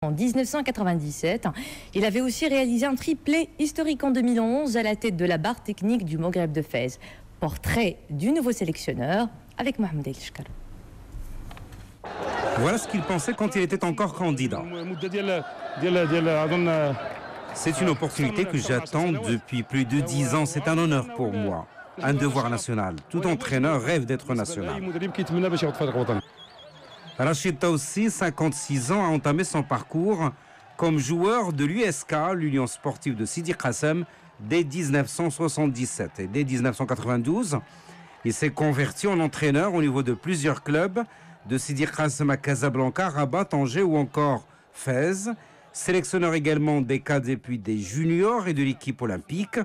En 1997, il avait aussi réalisé un triplé historique en 2011 à la tête de la barre technique du Maghreb de Fès. Portrait du nouveau sélectionneur avec Mohamed El Shkar. Voilà ce qu'il pensait quand il était encore candidat. C'est une opportunité que j'attends depuis plus de 10 ans. C'est un honneur pour moi, un devoir national. Tout entraîneur rêve d'être national. Rachid Taoussi, 56 ans, a entamé son parcours comme joueur de l'USK, l'Union sportive de Sidi Qassem, dès 1977. Et dès 1992, il s'est converti en entraîneur au niveau de plusieurs clubs, de Sidi Qassem à Casablanca, Rabat, Tanger ou encore Fès. Sélectionneur également des cadets puis des juniors et de l'équipe olympique,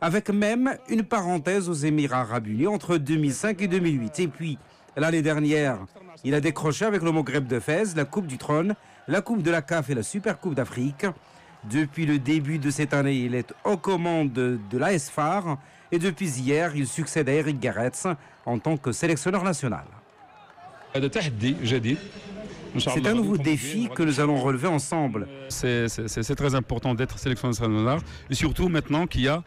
avec même une parenthèse aux Émirats Arabes Unis entre 2005 et 2008. Et puis, l'année dernière, il a décroché avec le Maghreb de Fès la Coupe du Trône, la Coupe de la CAF et la Super Coupe d'Afrique. Depuis le début de cette année, il est aux commandes de l'AS FAR et depuis hier, il succède à Eric Garretz en tant que sélectionneur national. C'est un nouveau défi que nous allons relever ensemble. C'est très important d'être sélectionneur national et surtout maintenant qu'il y a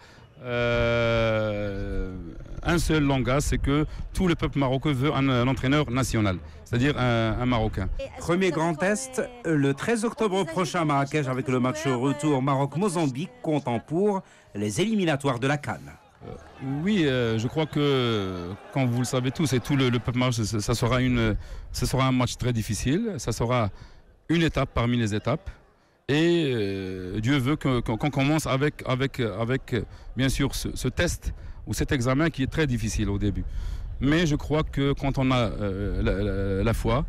un seul langage, c'est que tout le peuple marocain veut un entraîneur national, c'est-à-dire un Marocain. Premier grand test, le 13 octobre prochain à Marrakech avec le match retour Maroc-Mozambique comptant pour les éliminatoires de la CAN. Oui, je crois que, comme vous le savez tous, et tout le peuple marocain, ça sera un match très difficile, ça sera une étape parmi les étapes. Et Dieu veut qu'on commence avec bien sûr ce test ou cet examen qui est très difficile au début. Mais je crois que quand on a la foi,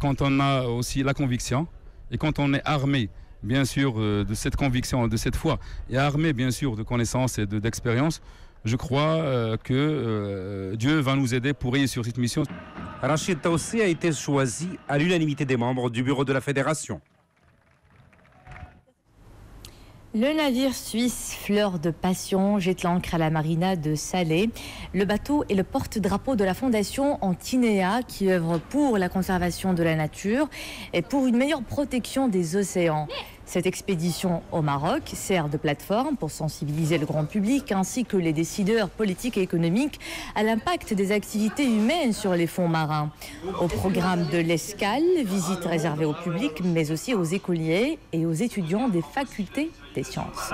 quand on a aussi la conviction et quand on est armé bien sûr de cette conviction, de cette foi et armé bien sûr de connaissances et d'expérience, je crois que Dieu va nous aider pour réussir cette mission. Rachid Taoussi a été choisi à l'unanimité des membres du bureau de la fédération. Le navire suisse Fleur de Passion jette l'ancre à la marina de Salé. Le bateau est le porte-drapeau de la fondation Antinéa qui œuvre pour la conservation de la nature et pour une meilleure protection des océans. Cette expédition au Maroc sert de plateforme pour sensibiliser le grand public ainsi que les décideurs politiques et économiques à l'impact des activités humaines sur les fonds marins. Au programme de l'escale, visite réservée au public mais aussi aux écoliers et aux étudiants des facultés des sciences.